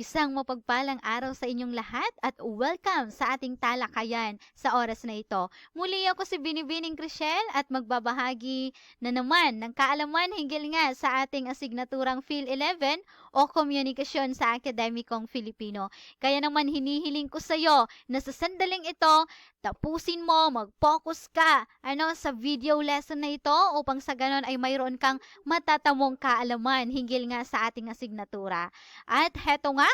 Isang mapagpalang araw sa inyong lahat at welcome sa ating talakayan sa oras na ito. Muli ako si Binibining Chriselle at magbabahagi na naman ng kaalaman hinggil nga sa ating asignaturang PhilEleven o Komunikasyon sa Akademikong Filipino. Kaya naman hinihiling ko sa iyo na sa sandaling ito, tapusin mo, mag-focus ka sa video lesson na ito upang sa ganon ay mayroon kang matatamong kaalaman hinggil nga sa ating asignatura. At heto nga,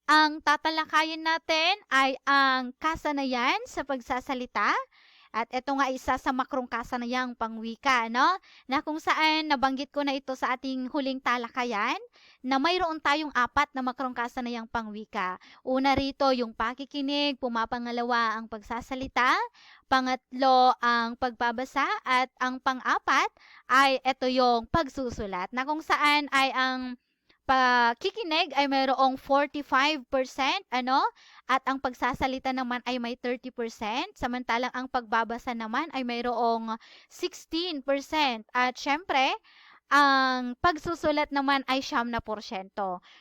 ang tatalakayin natin ay ang kasanayan sa pagsasalita. At ito nga isa sa makrong kasanayang pangwika, na kung saan nabanggit ko na ito sa ating huling talakayan, na mayroon tayong apat na makrong kasanayang pangwika. Una rito yung pakikinig, pumapangalawa ang pagsasalita, pangatlo ang pagbabasa, at ang pang-apat ay ito yung pagsusulat, na kung saan ay ang pakikinig ay mayroong 45%, at ang pagsasalita naman ay may 30%, samantalang ang pagbabasa naman ay mayroong 16%, at syempre, ang pagsusulat naman ay 9%.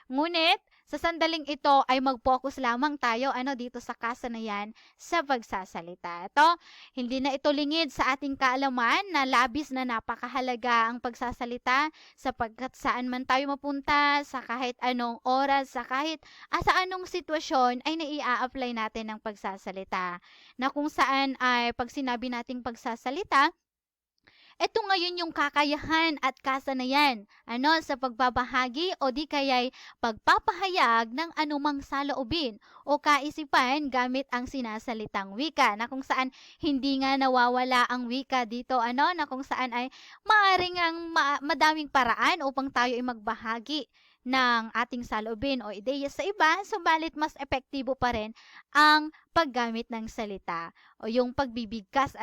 Ngunit, sa sandaling ito ay mag-focus lamang tayo dito sa kasanayan sa pagsasalita. Hindi na ito lingid sa ating kaalaman na labis na napakahalaga ang pagsasalita sapagkat saan man tayo mapunta, sa kahit anong oras, sa kahit sa anong sitwasyon ay naia-apply natin ang pagsasalita. Na kung saan ay pag sinabi nating pagsasalita, ito ngayon yung kakayahan at kasanayan sa pagbabahagi o di kaya'y pagpapahayag ng anumang saloobin o kaisipan gamit ang sinasalitang wika, na kung saan hindi nga nawawala ang wika dito na kung saan ay maaaring ang madaming paraan upang tayo ay magbahagi ng ating saloobin o ideya sa iba, subalit mas epektibo pa rin ang paggamit ng salita o yung pagbibigkas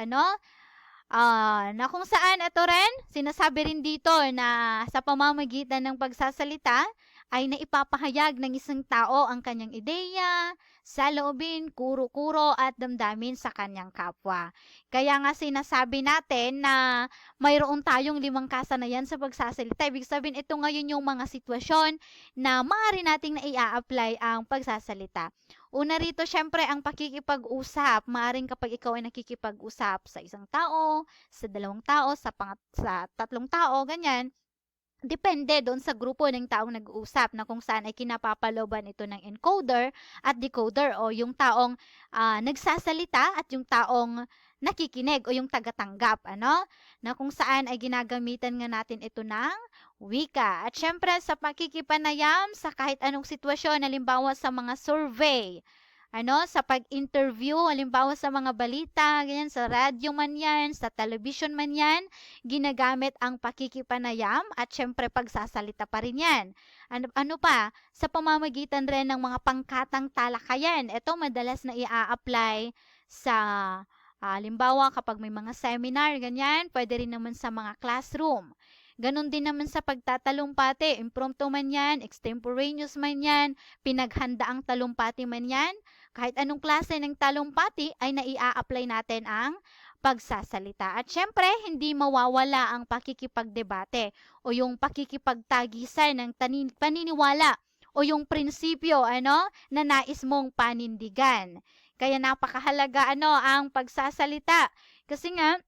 na kung saan ito rin, sinasabi rin dito na sa pamamagitan ng pagsasalita ay naipapahayag ng isang tao ang kanyang ideya, saloobin, kuro-kuro at damdamin sa kanyang kapwa. Kaya nga sinasabi natin na mayroon tayong 5 kasanayan sa pagsasalita. Ibig sabihin ito ngayon yung mga sitwasyon na maaari nating naia-apply ang pagsasalita. Una rito, syempre, ang pakikipag-usap. Maaring kapag ikaw ay nakikipag-usap sa isang tao, sa 2 tao, sa 3 tao, ganyan, depende doon sa grupo ng taong nag-uusap na kung saan ay kinapapaloban ito ng encoder at decoder o yung taong nagsasalita at yung taong nakikinig o yung tagatanggap, na kung saan ay ginagamitan nga natin ito ng wika. At syempre sa pakikipanayam sa kahit anong sitwasyon, halimbawa sa mga survey, sa pag-interview, halimbawa sa mga balita, ganyan, sa radyo man yan, sa television man yan, ginagamit ang pakikipanayam at syempre pagsasalita pa rin yan. Ano pa? Sa pamamagitan rin ng mga pangkatang talakayan, ito madalas na i-apply sa halimbawa kapag may mga seminar, ganyan, pwede rin naman sa mga classroom. Ganon din naman sa pagtatalumpati, impromptu man yan, extemporaneous man yan, pinaghandaang talumpati man yan, kahit anong klase ng talumpati ay naia-apply natin ang pagsasalita. At syempre, hindi mawawala ang pakikipagdebate o yung pakikipagtagisan ng paniniwala o yung prinsipyo na nais mong panindigan. Kaya napakahalaga ang pagsasalita. Kasi nga,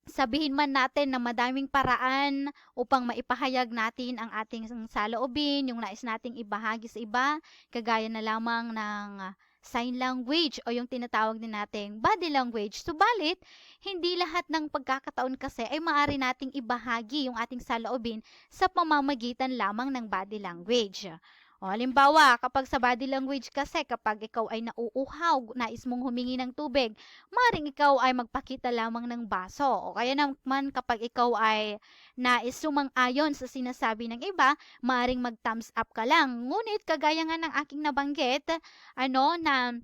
sabihin man natin na madaming paraan upang maipahayag natin ang ating saloobin, yung nais nating ibahagi sa iba, kagaya na lamang ng sign language o yung tinatawag din nating body language. Subalit, hindi lahat ng pagkakataon kasi ay maaari nating ibahagi yung ating saloobin sa pamamagitan lamang ng body language. O, halimbawa, kapag sa body language kasi, kapag ikaw ay nauuhaw, nais mong humingi ng tubig, maaaring ikaw ay magpakita lamang ng baso. O kaya naman kapag ikaw ay nais sumang-ayon sa sinasabi ng iba, maaaring mag-thumbs up ka lang. Ngunit kagaya nga ng aking nabanggit, na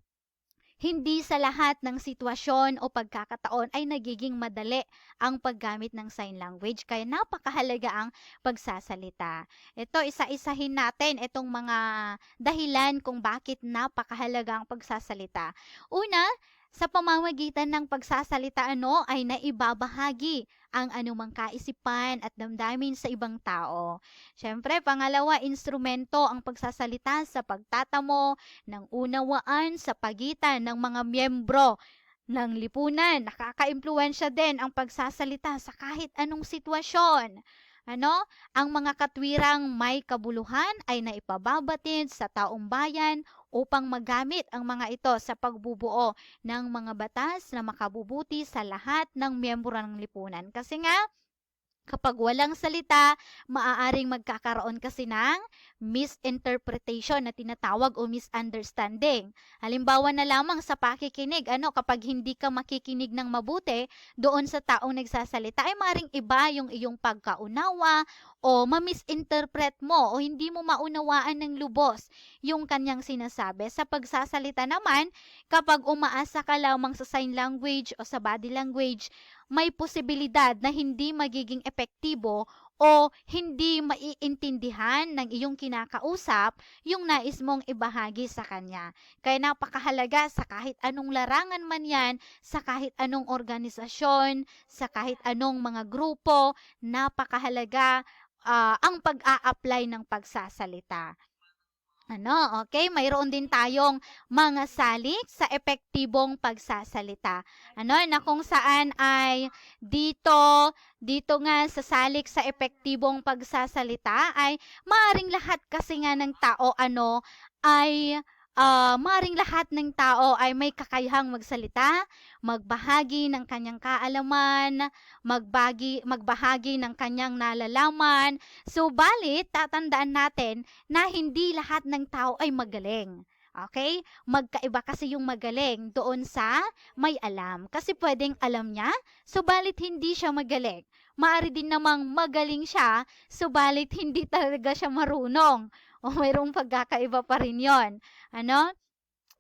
hindi sa lahat ng sitwasyon o pagkakataon ay nagiging madali ang paggamit ng sign language. Kaya napakahalaga ang pagsasalita. Ito, isa-isahin natin itong mga dahilan kung bakit napakahalaga ang pagsasalita. Una, sa pamamagitan ng pagsasalita ay naibabahagi ang anumang kaisipan at damdamin sa ibang tao. Siyempre, pangalawa, instrumento ang pagsasalita sa pagtatamo ng unawaan sa pagitan ng mga miyembro ng lipunan. Nakakaimpluwensya din ang pagsasalita sa kahit anong sitwasyon. Ano? Ang mga katwirang may kabuluhan ay naipababatid sa taong bayan upang magamit ang mga ito sa pagbubuo ng mga batas na makabubuti sa lahat ng miyembro ng lipunan. Kasi nga, kapag walang salita, maaaring magkakaroon kasi ng misinterpretation na tinatawag o misunderstanding. Halimbawa na lamang sa pakikinig, kapag hindi ka makikinig ng mabuti doon sa taong nagsasalita, ay maaaring iba yung iyong pagkaunawa o ma-misinterpret mo o hindi mo maunawaan ng lubos yung kanyang sinasabi. Sa pagsasalita naman, kapag umaasa ka lamang sa sign language o sa body language, may posibilidad na hindi magiging epektibo o hindi maiintindihan ng iyong kinakausap yung nais mong ibahagi sa kanya. Kaya napakahalaga sa kahit anong larangan man yan, sa kahit anong organisasyon, sa kahit anong mga grupo, napakahalaga ang pag-a-apply ng pagsasalita. Okay, mayroon din tayong mga salik sa epektibong pagsasalita. Na kung saan ay dito nga sa salik sa epektibong pagsasalita ay maaring lahat kasi nga ng tao maring lahat ng tao ay may kakayahang magsalita, magbahagi ng kanyang kaalaman, magbahagi ng kanyang nalalaman. Subalit, tatandaan natin na hindi lahat ng tao ay magaling. Okay? Magkaiba kasi yung magaling doon sa may alam. Kasi pwedeng alam niya, subalit hindi siya magaling. Maari din namang magaling siya, subalit hindi talaga siya marunong. O mayroong pagkakaiba pa rin yon.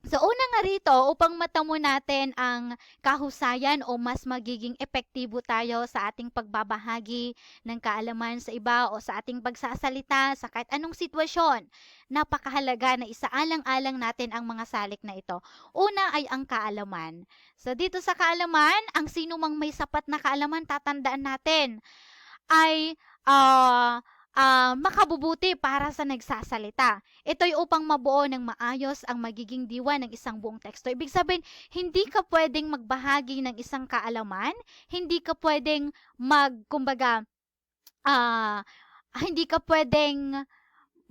So, una nga rito, upang matamo natin ang kahusayan o mas magiging epektibo tayo sa ating pagbabahagi ng kaalaman sa iba o sa ating pagsasalita sa kahit anong sitwasyon, napakahalaga na isaalang-alang natin ang mga salik na ito. Una ay ang kaalaman. So, dito sa kaalaman, ang sino mang may sapat na kaalaman, tatandaan natin, ay makabubuti para sa nagsasalita. Ito'y upang mabuo ng maayos ang magiging diwa ng isang buong teksto. Ibig sabihin, hindi ka pwedeng magbahagi ng isang kaalaman, hindi ka pwedeng hindi ka pwedeng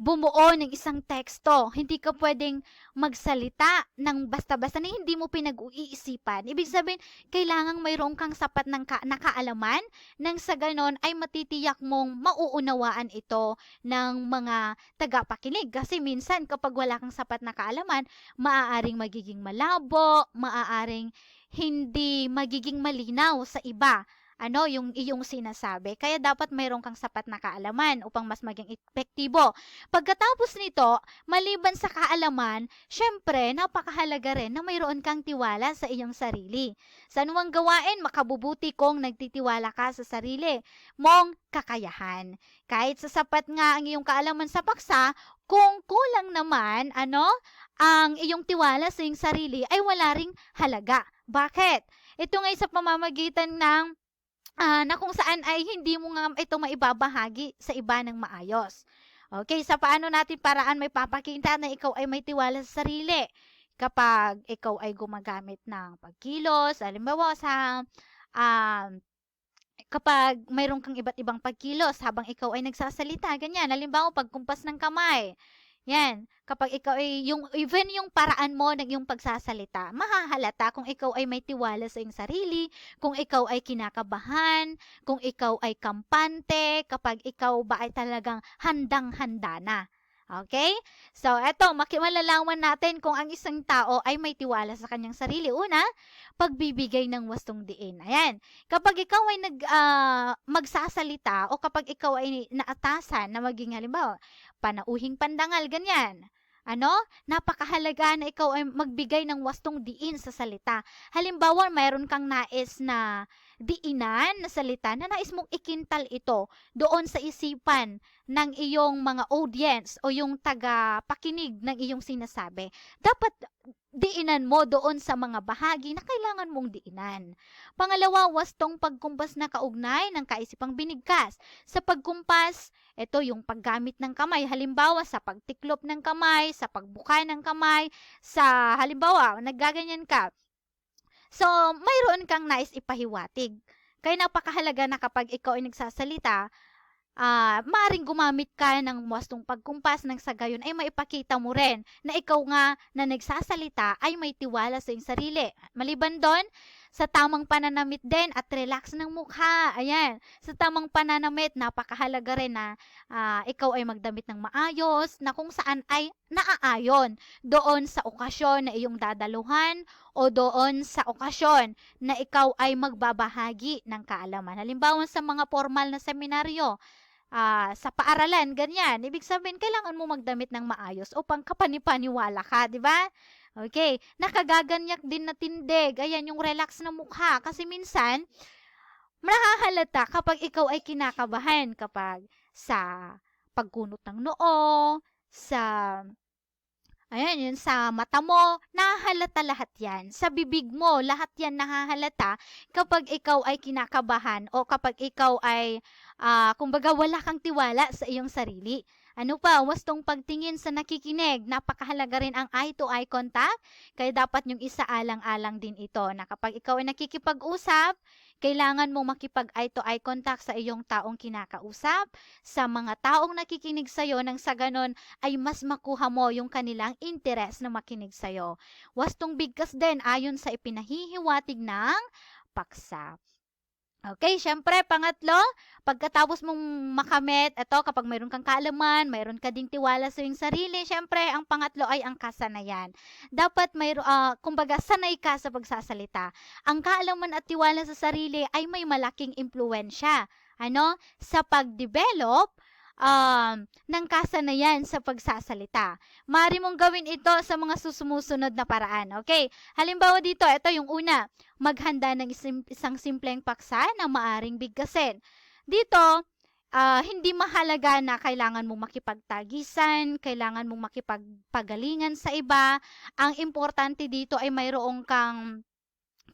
bumuo ng isang teksto. Hindi ka pwedeng magsalita ng basta-basta na hindi mo pinag-uisipan. Ibig sabihin, kailangang mayroon kang sapat ng kaalaman nang sa ganon ay matitiyak mong mauunawaan ito ng mga tagapakinig. Kasi minsan kapag wala kang sapat na kaalaman, maaaring magiging malabo, maaaring hindi magiging malinaw sa iba yung iyong sinasabi. Kaya dapat mayroon kang sapat na kaalaman upang mas maging epektibo. Pagkatapos nito, maliban sa kaalaman, syempre, napakahalaga rin na mayroon kang tiwala sa iyong sarili. Sa anumang gawain, makabubuti kung nagtitiwala ka sa sarili mong kakayahan. Kahit sa sapat nga ang iyong kaalaman sa paksa, kung kulang naman, ang iyong tiwala sa iyong sarili ay wala ring halaga. Bakit? Ito nga sa pamamagitan ng na kung saan ay hindi mo nga ito maibabahagi sa iba ng maayos. Okay, sa paano natin paraan may papakita na ikaw ay may tiwala sa sarili? Kapag ikaw ay gumagamit ng pagkilos, halimbawa kapag mayroon kang iba't ibang pagkilos habang ikaw ay nagsasalita, ganyan. Halimbawa, pagkumpas ng kamay. Yan, kapag ikaw ay, even yung paraan mo ng iyong pagsasalita, mahahalata kung ikaw ay may tiwala sa iyong sarili, kung ikaw ay kinakabahan, kung ikaw ay kampante, kapag ikaw ba ay talagang handang-handa na. Okay? So, eto, malalaman natin kung ang isang tao ay may tiwala sa kanyang sarili. Una, pagbibigay ng wastong diin. Ayan. Kapag ikaw ay magsasalita o kapag ikaw ay naatasan na maging halimbawa, panauhing pandangal, ganyan. Napakahalaga na ikaw ay magbigay ng wastong diin sa salita. Halimbawa, mayroon kang nais na diinan na salita na nais mong ikintal ito doon sa isipan ng iyong mga audience o yung taga-pakinig ng iyong sinasabi. Dapat diinan mo doon sa mga bahagi na kailangan mong diinan. Pangalawa, wastong pagkumpas na kaugnay ng kaisipang binigkas. Sa pagkumpas, ito yung paggamit ng kamay. Halimbawa, sa pagtiklop ng kamay, sa pagbuka ng kamay, sa halimbawa, naggaganyan ka. So, mayroon kang nais ipahiwatig. Kaya napakahalaga na kapag ikaw ay nagsasalita, maaaring gumamit ka ng wastong pagkumpas nang sa gayon ay maipakita mo rin na ikaw nga na nagsasalita ay may tiwala sa iyong sarili. Maliban doon, sa tamang pananamit din at relax ng mukha. Ayan, sa tamang pananamit, napakahalaga rin na ikaw ay magdamit ng maayos na kung saan ay naaayon doon sa okasyon na iyong dadaluhan o doon sa okasyon na ikaw ay magbabahagi ng kaalaman. Halimbawa sa mga formal na seminaryo, sa paaralan, ganyan. Ibig sabihin, kailangan mo magdamit ng maayos upang kapanipaniwala ka, di ba? Okay, nakagaganyak din na tindig. Ayan, yung relax na mukha. Kasi minsan, mahahalata kapag ikaw ay kinakabahan kapag sa pagkunot ng noo, sa ayan, yun sa mata mo, nahahalata lahat yan. Sa bibig mo, lahat yan nahahalata kapag ikaw ay kinakabahan o kapag ikaw ay, kumbaga wala kang tiwala sa iyong sarili. Ano pa, wastong pagtingin sa nakikinig. Napakahalaga rin ang eye-to-eye contact. Kaya dapat yung isaalang-alang din ito na kapag ikaw ay nakikipag-usap, kailangan mong makipag-eye-to-eye contact sa iyong taong kinakausap, sa mga taong nakikinig sa'yo nang sa ganon ay mas makuha mo yung kanilang interes na makinig sa'yo. Wastong bigkas din ayon sa ipinahihiwatig ng paksa. Okay, syempre, pangatlo, pagkatapos mong makamit, ito, kapag mayroon kang kaalaman, mayroon ka ding tiwala sa iyong sarili, syempre, ang pangatlo ay ang kasanayan. Dapat kumbaga, sanay ka sa pagsasalita. Ang kaalaman at tiwala sa sarili ay may malaking impluwensya, sa pag-develop ng kasanayan sa pagsasalita. Maaari mong gawin ito sa mga sumusunod na paraan. Okay? Halimbawa dito, ito yung una, maghanda ng isang simpleng paksa na maaring bigkasin. Dito, hindi mahalaga na kailangan mong makipagtagisan, kailangan mong makipagpagalingan sa iba. Ang importante dito ay mayroong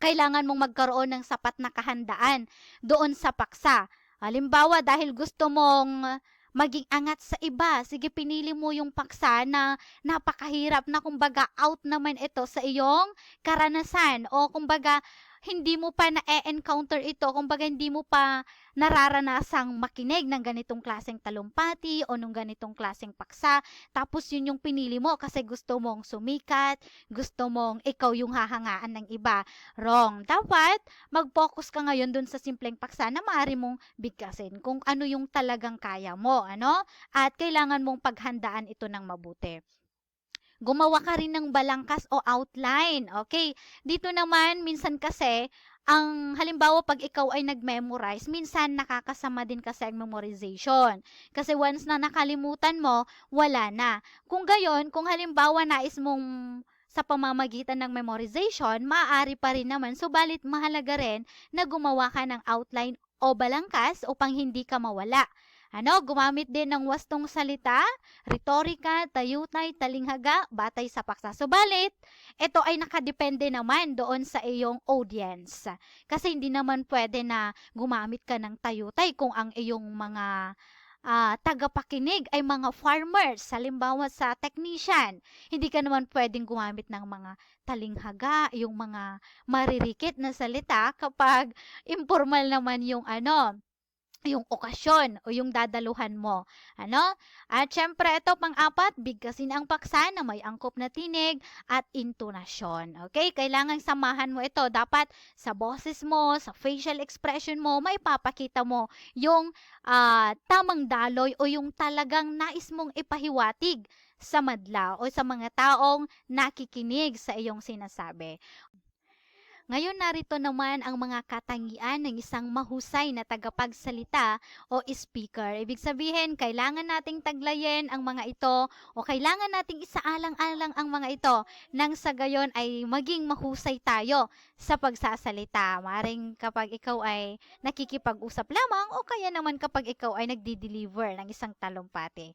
kailangan mong magkaroon ng sapat na kahandaan doon sa paksa. Halimbawa, dahil gusto mong maging angat sa iba, sige, pinili mo yung paksa na napakahirap na kumbaga out naman ito sa iyong karanasan o kumbaga hindi mo pa na-encounter ito, kumbaga hindi mo pa nararanasang makinig ng ganitong klaseng talumpati o ng ganitong klaseng paksa, tapos yun yung pinili mo kasi gusto mong sumikat, gusto mong ikaw yung hahangaan ng iba. Wrong. Dapat mag-focus ka ngayon dun sa simpleng paksa na maaari mong bigkasin kung ano yung talagang kaya mo, at kailangan mong paghandaan ito ng mabuti. Gumawa ka rin ng balangkas o outline. Okay? Dito naman, minsan kasi, halimbawa pag ikaw ay nag-memorize, minsan nakakasama din kasi ang memorization. Kasi once na nakalimutan mo, wala na. Kung gayon, kung halimbawa nais mong sa pamamagitan ng memorization, maaari pa rin naman, subalit mahalaga rin na gumawa ka ng outline o balangkas upang hindi ka mawala. Gumamit din ng wastong salita, retorika, tayutay, talinghaga, batay sa paksa. Subalit, ito ay nakadepende naman doon sa iyong audience. Kasi hindi naman pwede na gumamit ka ng tayutay kung ang iyong mga tagapakinig ay mga farmers, halimbawa sa technician. Hindi ka naman pwedeng gumamit ng mga talinghaga, yung mga maririkit na salita kapag informal naman yung yung okasyon o yung dadaluhan mo. At syempre, ito pang-apat, bigkasin ang paksa na may angkop na tinig at intonasyon. Okay? Kailangan samahan mo ito. Dapat sa boses mo, sa facial expression mo, may papakita mo yung tamang daloy o yung talagang nais mong ipahiwatig sa madla o sa mga taong nakikinig sa iyong sinasabi. Ngayon narito naman ang mga katangian ng isang mahusay na tagapagsalita o speaker. Ibig sabihin, kailangan nating taglayin ang mga ito o kailangan nating isaalang-alang ang mga ito nang sa gayon ay maging mahusay tayo sa pagsasalita. Maring kapag ikaw ay nakikipag-usap lamang o kaya naman kapag ikaw ay nagdi-deliver ng isang talumpati.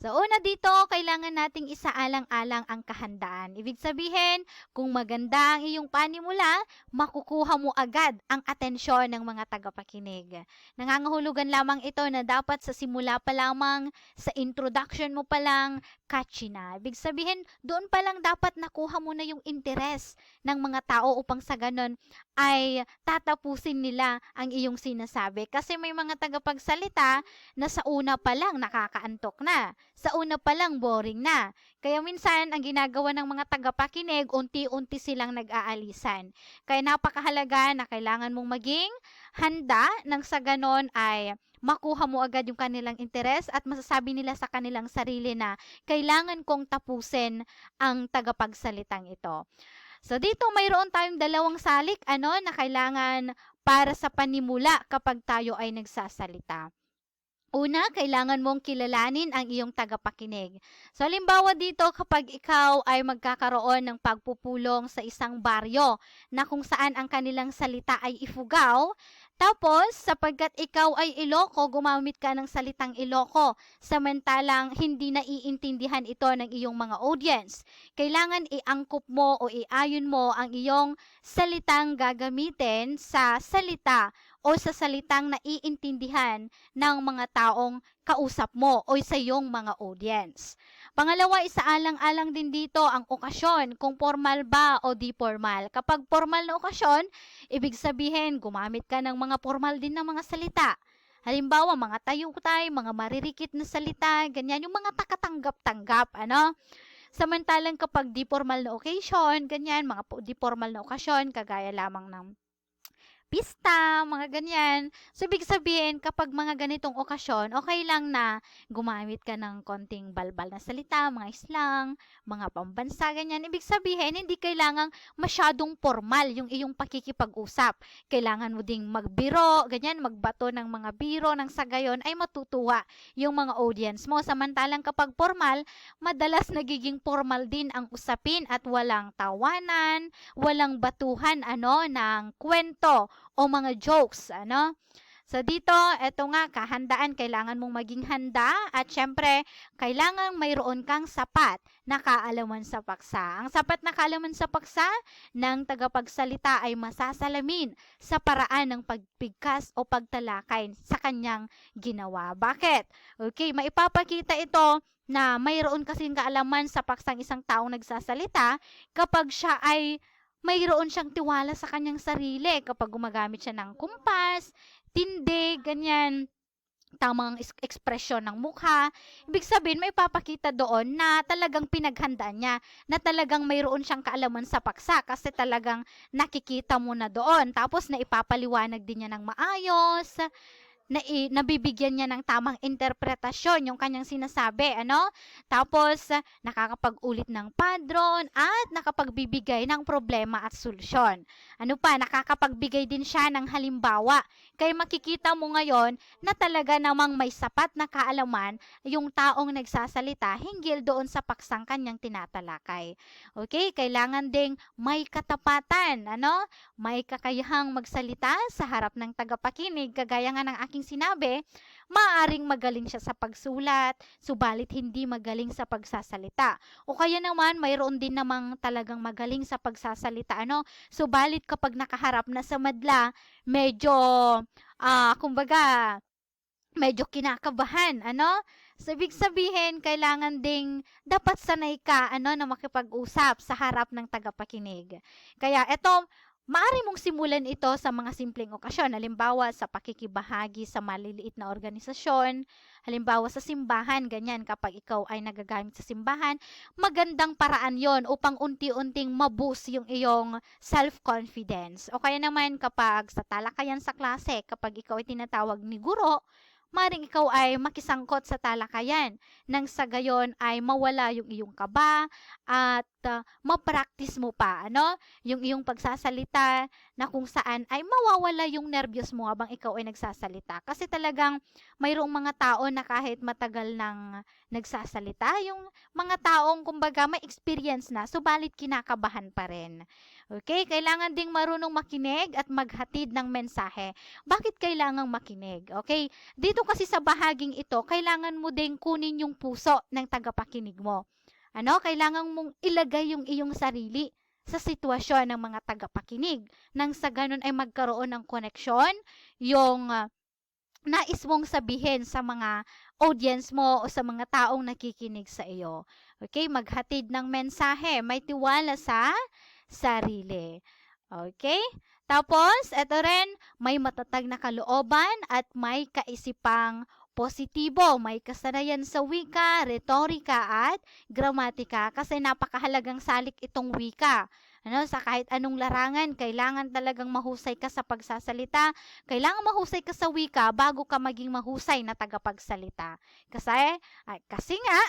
So una dito, kailangan nating isaalang-alang ang kahandaan. Ibig sabihin, kung maganda ang iyong panimula, makukuha mo agad ang atensyon ng mga tagapakinig. Nangangahulugan lamang ito na dapat sa simula pa lamang, sa introduction mo pa lang, catchy na. Ibig sabihin, doon pa lang dapat nakuha mo na yung interes ng mga tao upang sa ganon ay tatapusin nila ang iyong sinasabi. Kasi may mga tagapagsalita na sa una pa lang nakakaantok na, sa una pa lang boring na. Kaya minsan, ang ginagawa ng mga tagapakinig, unti-unti silang nag-aalisan. Kaya napakahalaga na kailangan mong maging handa nang sa ganon ay makuha mo agad yung kanilang interes at masasabi nila sa kanilang sarili na kailangan kong tapusin ang tagapagsalitang ito. So dito mayroon tayong dalawang salik na kailangan para sa panimula kapag tayo ay nagsasalita. Una, kailangan mong kilalanin ang iyong tagapakinig. So, halimbawa dito, kapag ikaw ay magkakaroon ng pagpupulong sa isang baryo na kung saan ang kanilang salita ay Ifugao, tapos, sapagkat ikaw ay Iloko, gumamit ka ng salitang Iloko, samantalang hindi naiintindihan ito ng iyong mga audience. Kailangan iangkop mo o iayon mo ang iyong salitang gagamitin sa salita o sa salitang naiintindihan ng mga taong kausap mo o sa iyong mga audience. Pangalawa, isaalang-alang din dito ang okasyon, kung formal ba o di formal. Kapag formal na okasyon, ibig sabihin gumamit ka ng mga formal din na mga salita. Halimbawa, mga tayutay, mga maririkit na salita, ganyan, yung mga takatanggap-tanggap, Samantalang kapag di formal na occasion, ganyan, mga di formal na okasyon, kagaya lamang ng pista, mga ganyan. So, ibig sabihin, kapag mga ganitong okasyon, okay lang na gumamit ka ng konting balbal na salita, mga slang, mga pambansa, ganyan. Ibig sabihin, hindi kailangang masyadong formal yung iyong pakikipag-usap. Kailangan mo ding magbiro, ganyan, magbato ng mga biro, nang sa gayon ay matutuwa yung mga audience mo. Samantalang kapag formal, madalas nagiging formal din ang usapin at walang tawanan, walang batuhan, ng kwento o mga jokes, So dito, eto nga, kahandaan, kailangan mong maging handa at syempre, kailangan mayroon kang sapat na kaalaman sa paksa. Ang sapat na kaalaman sa paksa ng tagapagsalita ay masasalamin sa paraan ng pagbigkas o pagtalakay sa kanyang ginawa. Bakit? Okay, maipapakita ito na mayroon kasing kaalaman sa paksang isang taong nagsasalita kapag siya ay mayroon siyang tiwala sa kanyang sarili kapag gumagamit siya ng kumpas, tindig, ganyan, tamang ekspresyon ng mukha. Ibig sabihin, may papakita doon na talagang pinaghandaan niya, na talagang mayroon siyang kaalaman sa paksa kasi talagang nakikita mo na doon. Tapos naipapaliwanag din niya ng maayos, nabibigyan niya ng tamang interpretasyon yung kanyang sinasabi, Tapos, nakakapag-ulit ng padron at nakapagbibigay ng problema at solusyon. Nakakapagbigay din siya ng halimbawa. Kaya makikita mo ngayon na talaga namang may sapat na kaalaman yung taong nagsasalita hinggil doon sa paksang kanyang tinatalakay. Okay, kailangan ding may katapatan, May kakayahang magsalita sa harap ng tagapakinig, kagaya nga ng aking sinabi, maaaring magaling siya sa pagsulat, subalit hindi magaling sa pagsasalita. O kaya naman, mayroon din namang talagang magaling sa pagsasalita, subalit kapag nakaharap na sa madla, medyo, medyo kinakabahan, So, ibig sabihin, kailangan ding dapat sanay ka, na makipag-usap sa harap ng tagapakinig. Kaya, maaari mong simulan ito sa mga simpleng okasyon. Halimbawa, sa pakikibahagi sa maliliit na organisasyon. Halimbawa, sa simbahan, ganyan, kapag ikaw ay nagagamit sa simbahan, magandang paraan yon upang unti-unting maboost yung iyong self-confidence. O kaya naman, kapag sa talakayan sa klase, kapag ikaw ay tinatawag ni guro, maring ikaw ay makisangkot sa talakayan. Nang sa gayon ay mawala yung iyong kaba at ma-practice mo pa, ano? Yung iyong pagsasalita na kung saan ay mawawala yung nervyos mo habang ikaw ay nagsasalita. Kasi talagang mayroong mga tao na kahit matagal nang nagsasalita, yung mga taong kumbaga may experience na, subalit kinakabahan pa rin. Okay? Kailangan ding marunong makinig at maghatid ng mensahe. Bakit kailangang makinig? Okay? Dito kasi sa bahaging ito, kailangan mo ding kunin yung puso ng tagapakinig mo. Ano? Kailangan mong ilagay yung iyong sarili sa sitwasyon ng mga tagapakinig. Nang sa ganun ay magkaroon ng koneksyon, yung nais mong sabihin sa mga audience mo o sa mga taong nakikinig sa iyo. Okay? Maghatid ng mensahe, may tiwala sa sarili. Okay? Tapos, ito rin, may matatag na kalooban at may kaisipang positibo. May kasanayan sa wika, retorika at gramatika kasi napakahalagang salik itong wika. Ano, sa kahit anong larangan, kailangan talagang mahusay ka sa pagsasalita. Kailangan mahusay ka sa wika bago ka maging mahusay na tagapagsalita. Kasi nga,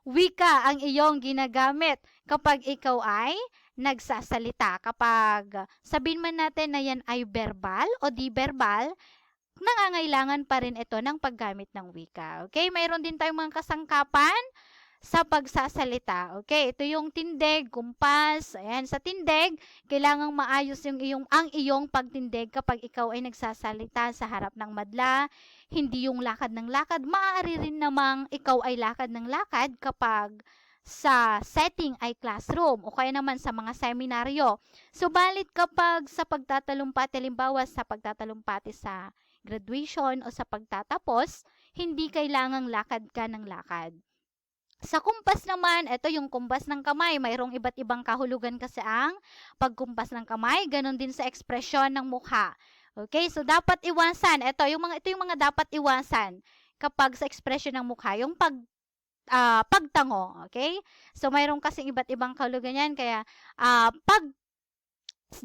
wika ang iyong ginagamit kapag ikaw ay nagsasalita. Kapag sabihin man natin na yan ay verbal o di verbal, nangangailangan pa rin ito ng paggamit ng wika. Okay? Mayroon din tayong mga kasangkapan sa pagsasalita. Okay, ito yung tindig, kumpas. Ayan, sa tindig, kailangang maayos ang iyong pagtindig kapag ikaw ay nagsasalita sa harap ng madla. Hindi yung lakad ng lakad. Maaari rin namang ikaw ay lakad ng lakad kapag sa setting ay classroom o kaya naman sa mga seminaryo. Subalit kapag sa pagtatalumpati, halimbawa sa pagtatalumpati sa graduation o sa pagtatapos, hindi kailangang lakad ka ng lakad. Sa kumpas naman, ito yung kumpas ng kamay. Mayroong iba't ibang kahulugan kasi ang pagkumpas ng kamay. Ganon din sa ekspresyon ng mukha. Okay, so dapat iwasan. Ito yung mga dapat iwasan kapag sa ekspresyon ng mukha. Yung pagtango. Okay? So mayroong kasing iba't ibang kahulugan yan. Kaya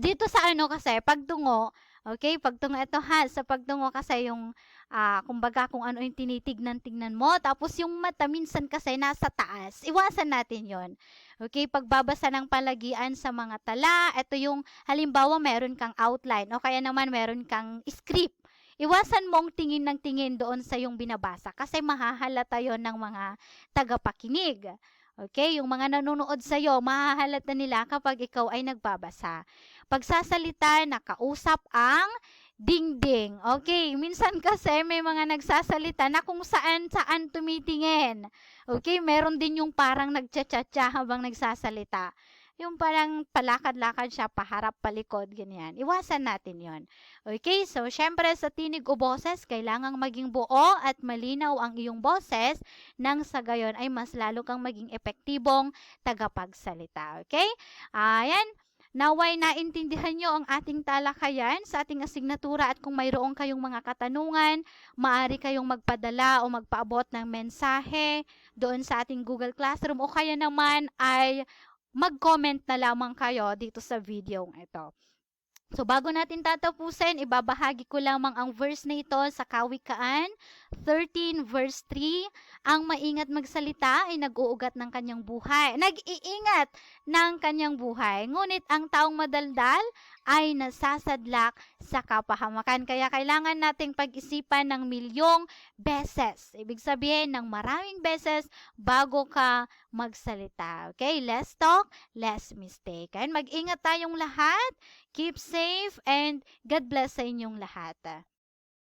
dito sa kasi, pagtungo, okay, pagtungo ito sa pagtungo kasi yung kumbaga kung ano yung tinitignan-tignan mo, tapos yung mata minsan kasi nasa taas, iwasan natin yon. Okay, pagbabasa ng palagian sa mga tala, ito yung halimbawa meron kang outline o kaya naman meron kang script. Iwasan mong tingin ng tingin doon sa yung binabasa kasi mahahalata yon ng mga tagapakinig. Okay, yung mga nanonood sa iyo, mahahalata nila kapag ikaw ay nagbabasa. Pagsasalita, nakausap ang dingding. Okay, minsan kasi may mga nagsasalita na kung saan tumitingin. Okay, meron din yung parang nagchat-chat habang nagsasalita. Yung parang palakad-lakad siya, paharap, palikod, ganyan. Iwasan natin yon. Okay, so syempre sa tinig o boses, kailangang maging buo at malinaw ang iyong boses nang sa gayon ay mas lalo kang maging epektibong tagapagsalita. Okay? Ayan. Naway naintindihan nyo ang ating talakayan sa ating asignatura at kung mayroong kayong mga katanungan, maaari kayong magpadala o magpaabot ng mensahe doon sa ating Google Classroom o kaya naman ay mag-comment na lamang kayo dito sa video ito. So, bago natin tatapusin, ibabahagi ko lamang ang verse na ito sa Kawikaan 13 verse 3. Ang maingat magsalita ay nag-uugat ng kanyang buhay. Nag-iingat ng kanyang buhay. Ngunit ang taong madaldal ay nasasadlak sa kapahamakan. Kaya kailangan nating pag-isipan ng milyong beses. Ibig sabihin ng maraming beses bago ka magsalita. Okay? Less talk, less mistake. And mag-ingat tayong lahat. Keep safe and God bless sa inyong lahat.